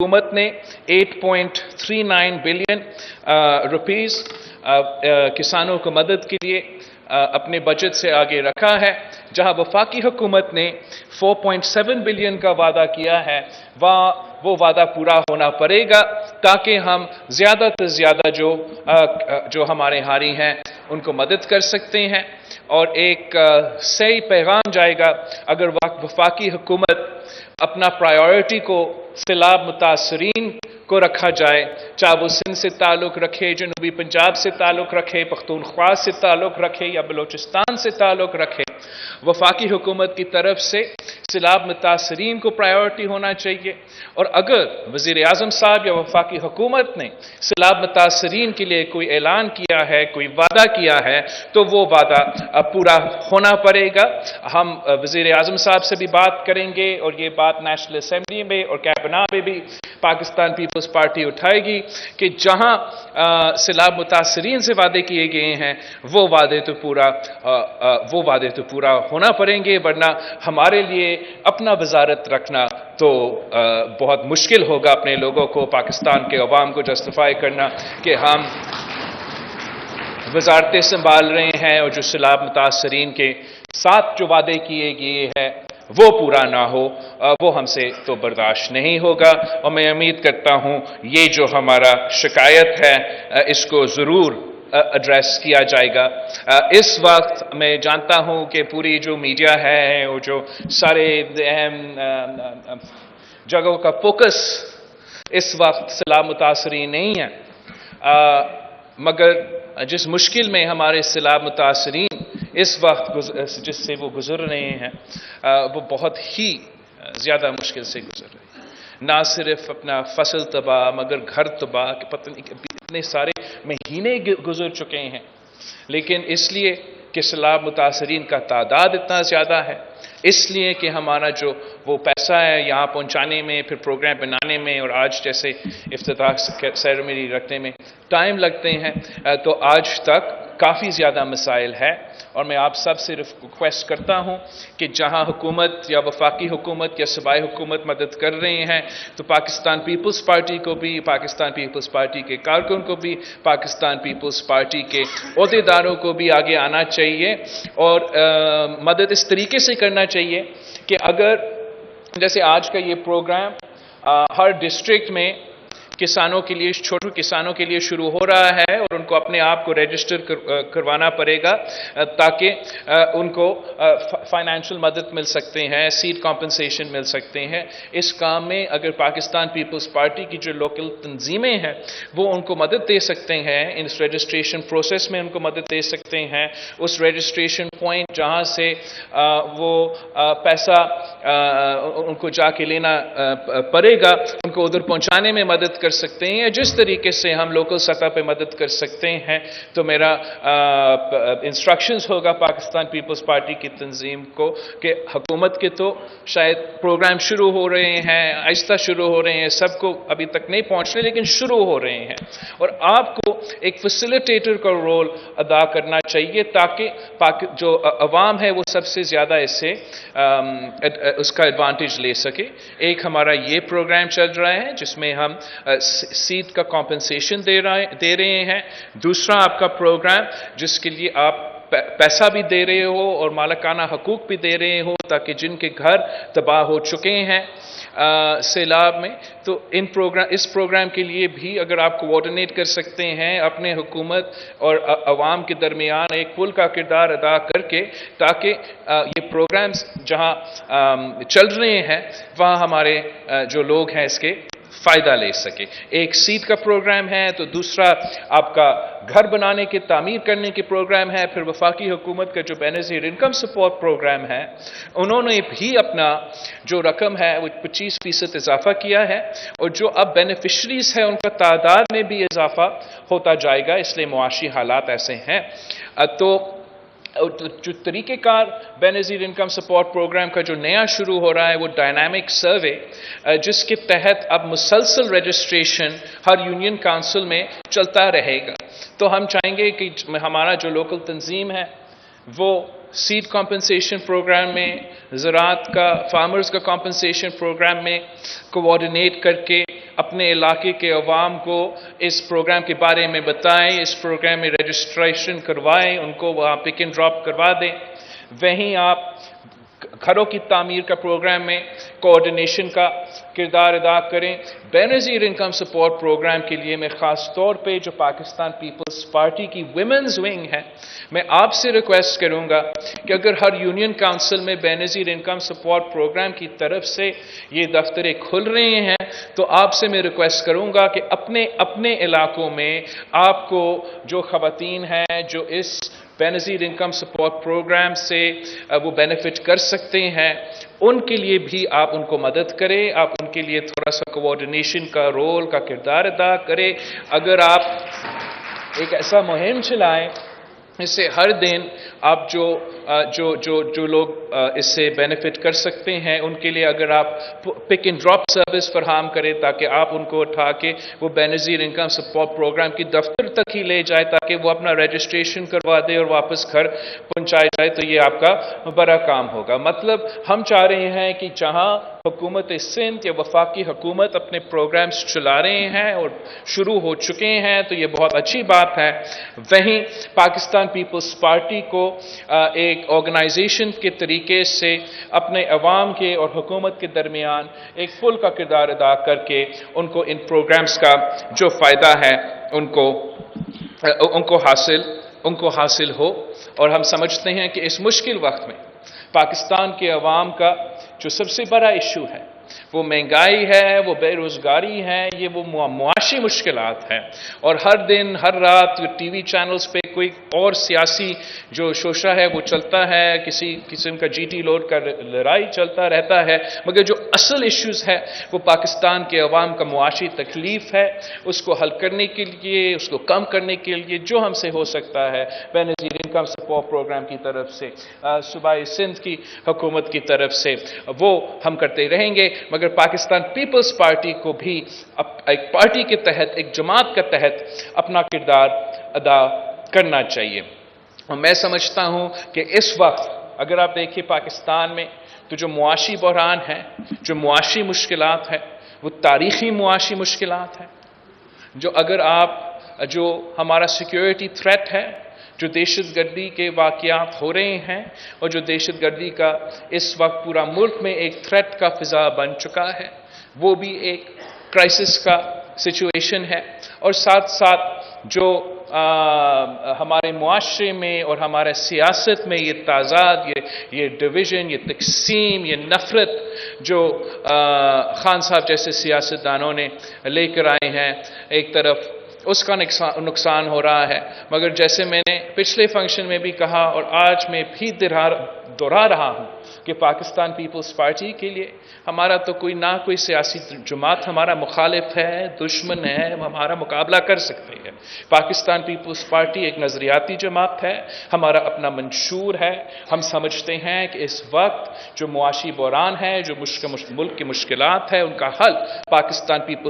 हुकूमत ने 8.39 billion rupees किसानों को मदद के लिए अपने बजट से आगे रखा है, जहां वफाकी हुकूमत ने 4.7 बिलियन का वादा किया है, वो वादा पूरा होना पड़ेगा ताकि हम ज़्यादा से ज़्यादा जो हमारे हारी हैं उनको मदद कर सकते हैं। और एक सही पैगाम जाएगा अगर वफाकी हुकूमत अपना प्रायोरिटी को सैलाब मुतासरीन को रखा जाए, चाहे वो सिंध से ताल्लुक़ रखे, जनूबी पंजाब से ताल्लुक़ रखे, पख्तूनख्वा से ताल्लुक़ रखे या बलोचिस्तान से ताल्लुक़ रखे। वफाकी हुकूमत की तरफ से सैलाब मुतासरीन को प्रायोरिटी होना चाहिए। और अगर वज़ीर आज़म साहब या वफाकी हुकूमत ने सैलाब मुतासरीन के लिए कोई ऐलान किया है, कोई वादा किया है, तो वो वादा पूरा होना पड़ेगा। हम वज़ीर आज़म साहब से भी बात करेंगे और ये बात नेशनल असम्बली में और कैबिनेट में भी पाकिस्तान पीपल्स पार्टी उठाएगी कि जहां सैलाब मुतासरीन से वादे किए गए हैं वो वादे तो पूरा होना पड़ेंगे, वरना हमारे लिए अपना वजारत रखना तो बहुत मुश्किल होगा। अपने लोगों को, पाकिस्तान के अवाम को जस्टिफाई करना कि हम वजारतें संभाल रहे हैं और जो सैलाब मुतासरीन के साथ जो वादे किए गए हैं वो पूरा ना हो, वो हमसे तो बर्दाश्त नहीं होगा। और मैं उम्मीद करता हूं ये जो हमारा शिकायत है इसको ज़रूर एड्रेस किया जाएगा। इस वक्त मैं जानता हूं कि पूरी जो मीडिया है और जो सारे अहम जगहों का फोकस इस वक्त सैलाब मुतासरीन नहीं है, मगर जिस मुश्किल में हमारे सैलाब मुतासरीन इस वक्त जिससे वो गुजर रहे हैं वो बहुत ही ज़्यादा मुश्किल से गुजर रहे हैं। ना सिर्फ अपना फसल तबाह मगर घर तबाह, पता नहीं इतने सारे महीने गुजर चुके हैं, लेकिन इसलिए कि सैलाब मुतासरीन का तादाद इतना ज़्यादा है, इसलिए कि हमारा जो वो पैसा है यहाँ पहुँचाने में, फिर प्रोग्राम बनाने में और आज जैसे इफ्तिताह सेरेमनी रखने में टाइम लगते हैं, तो आज तक काफ़ी ज़्यादा मसाइल है। और मैं आप सब से रिक्वेस्ट करता हूं कि जहां हुकूमत या वफाकी हुकूमत या सूबाई हुकूमत मदद कर रहे हैं तो पाकिस्तान पीपल्स पार्टी को भी, पाकिस्तान पीपल्स पार्टी के कारकुन को भी, पाकिस्तान पीपल्स पार्टी के ओहदेदारों को भी आगे आना चाहिए और मदद इस तरीके से करना चाहिए कि अगर जैसे आज का ये प्रोग्राम हर डिस्ट्रिक्ट में किसानों के लिए, छोटे किसानों के लिए शुरू हो रहा है और उनको अपने आप को रजिस्टर करवाना पड़ेगा ताकि उनको फाइनेंशियल मदद मिल सकते हैं, सीड कॉम्पनसेशन मिल सकते हैं। इस काम में अगर पाकिस्तान पीपल्स पार्टी की जो लोकल तंजीमें हैं वो उनको मदद दे सकते हैं, इस रजिस्ट्रेशन प्रोसेस में उनको मदद दे सकते हैं। उस रजिस्ट्रेशन पॉइंट जहाँ से वो पैसा उनको जाके लेना पड़ेगा, उनको उधर पहुँचाने में मदद कर सकते हैं, या जिस तरीके से हम लोकल सतह पे मदद कर सकते हैं। तो मेरा इंस्ट्रक्शंस होगा पाकिस्तान पीपल्स पार्टी की तंजीम को कि हुकूमत के तो शायद प्रोग्राम शुरू हो रहे हैं, आहिस्ता शुरू हो रहे हैं, सबको अभी तक नहीं पहुंच रहे लेकिन शुरू हो रहे हैं, और आपको एक फैसिलिटेटर का रोल अदा करना चाहिए ताकि जो अवाम है वो सबसे ज़्यादा इससे उसका एडवांटेज ले सके। एक हमारा ये प्रोग्राम चल रहा है जिसमें हम सीड का कॉम्पनसेशन दे रहे हैं। दूसरा आपका प्रोग्राम जिसके लिए आप पैसा भी दे रहे हो और मालिकाना हकूक भी दे रहे हो ताकि जिनके घर तबाह हो चुके हैं सैलाब में, तो इस प्रोग्राम के लिए भी अगर आप कोऑर्डिनेट कर सकते हैं अपने हुकूमत और अवाम के दरमियान एक पुल का किरदार अदा करके, ताकि ये प्रोग्राम्स जहां चल रहे हैं वहां हमारे जो लोग हैं इसके फ़ायदा ले सके। एक सीड का प्रोग्राम है, तो दूसरा आपका घर बनाने के, तामीर करने के प्रोग्राम है। फिर वफाकी हुकूमत का जो बेनिफिशियरी इनकम सपोर्ट प्रोग्राम है, उन्होंने भी अपना जो रकम है वो 25% इजाफा किया है, और जो अब बेनिफिशरीज है उनका तादाद में भी इजाफा होता जाएगा, इसलिए मुआशी हालात ऐसे हैं। तो जो तरीक़ेकार बेनज़ीर इनकम सपोर्ट प्रोग्राम का जो नया शुरू हो रहा है वो डायनामिक सर्वे, जिसके तहत अब मुसलसल रजिस्ट्रेशन हर यूनियन काउंसिल में चलता रहेगा। तो हम चाहेंगे कि हमारा जो लोकल तंजीम है वो सीड कॉम्पनसेशन प्रोग्राम में, ज़राअत का, फार्मर्स का कॉम्पनसेशन प्रोग्राम में कोऑर्डिनेट करके اپنے علاقے کے عوام کو اس پروگرام کے بارے میں بتائیں، اس پروگرام میں رجسٹریشن کروائیں، ان کو وہاں پک اینڈ ڈراپ کروا دیں۔ وہیں آپ گھروں کی تعمیر کا پروگرام میں کوآرڈینیشن کا کردار ادا کریں۔ بے نظیر انکم سپورٹ پروگرام کے لیے میں خاص طور پہ جو پاکستان پیپلز پارٹی کی ویمنز ونگ ہے، میں آپ سے ریکویسٹ کروں گا کہ اگر ہر یونین کونسل میں بے نظیر انکم سپورٹ پروگرام کی طرف سے یہ دفتریں کھل رہے ہیں تو آپ سے میں ریکویسٹ کروں گا کہ اپنے علاقوں میں آپ کو جو خواتین ہیں جو اس بے نظیر انکم سپورٹ پروگرام سے وہ بینیفٹ کر سکتے ہیں، ان کے لیے بھی آپ ان کو مدد کریں، آپ ان کے لیے تھوڑا سا کوآرڈینیشن کا رول کا کردار ادا کریں۔ اگر آپ ایک ایسا مہم چلائیں اس سے ہر دن آپ جو لوگ اس سے بینیفٹ کر سکتے ہیں ان کے لیے اگر آپ پک اینڈ ڈراپ سروس فراہم کریں تاکہ آپ ان کو اٹھا کے وہ بے نظیر انکم سپورٹ پروگرام کی دفتر تک ہی لے جائے تاکہ وہ اپنا رجسٹریشن کروا دے اور واپس گھر پہنچائے جائے تو یہ آپ کا بڑا کام ہوگا۔ مطلب ہم چاہ رہے ہیں کہ جہاں حکومت سندھ یا وفاقی حکومت اپنے پروگرامز چلا رہے ہیں اور شروع ہو چکے ہیں تو یہ بہت اچھی بات ہے، وہیں پاکستان پیپلز پارٹی کو ایک آرگنائزیشن کے طریقے سے اپنے عوام کے اور حکومت کے درمیان ایک پل کا کردار ادا کر کے ان کو ان پروگرامز کا جو فائدہ ہے ان کو حاصل ہو۔ اور ہم سمجھتے ہیں کہ اس مشکل وقت میں پاکستان کے عوام کا جو سب سے بڑا ایشو ہے وہ مہنگائی ہے، وہ بے روزگاری ہے، یہ وہ معاشی مشکلات ہیں، اور ہر دن ہر رات ٹی وی چینلز پہ کوئی اور سیاسی جو شوشہ ہے وہ چلتا ہے، کسی قسم کا جی ٹی لوڈ کا لڑائی چلتا رہتا ہے، مگر جو اصل ایشوز ہے وہ پاکستان کے عوام کا معاشی تکلیف ہے، اس کو حل کرنے کے لیے، اس کو کم کرنے کے لیے جو ہم سے ہو سکتا ہے بے نظیر انکم سپورٹ پروگرام کی طرف سے، صوبائی سندھ کی حکومت کی طرف سے وہ ہم کرتے رہیں گے، مگر پاکستان پیپلز پارٹی کو بھی ایک پارٹی کے تحت، ایک جماعت کے تحت اپنا کردار ادا کرنا چاہیے۔ اور میں سمجھتا ہوں کہ اس وقت اگر آپ دیکھیں پاکستان میں تو جو معاشی بحران ہے، جو معاشی مشکلات ہیں، وہ تاریخی معاشی مشکلات ہیں، جو ہمارا سیکیورٹی تھریٹ ہے، جو دہشت گردی کے واقعات ہو رہے ہیں اور جو دہشت گردی کا اس وقت پورا ملک میں ایک تھریٹ کا فضا بن چکا ہے، وہ بھی ایک کرائسس کا سچویشن ہے، اور ساتھ ساتھ جو ہمارے معاشرے میں اور ہمارے سیاست میں یہ تضاد، یہ ڈویژن، یہ تقسیم، یہ نفرت جو خان صاحب جیسے سیاستدانوں نے لے کر آئے ہیں، ایک طرف اس کا نقصان ہو رہا ہے، مگر جیسے میں نے پچھلے فنکشن میں بھی کہا اور آج میں بھی دہرا رہا ہوں کہ پاکستان پیپلز پارٹی کے لیے ہمارا تو کوئی سیاسی جماعت ہمارا مخالف ہے، دشمن ہے، ہمارا مقابلہ کر سکتے ہیں۔ پاکستان پیپلز پارٹی ایک نظریاتی جماعت ہے، ہمارا اپنا منشور ہے، ہم سمجھتے ہیں کہ اس وقت جو معاشی بحران ہے، جو ملک کی مشکلات ہے، ان کا حل پاکستان پیپلز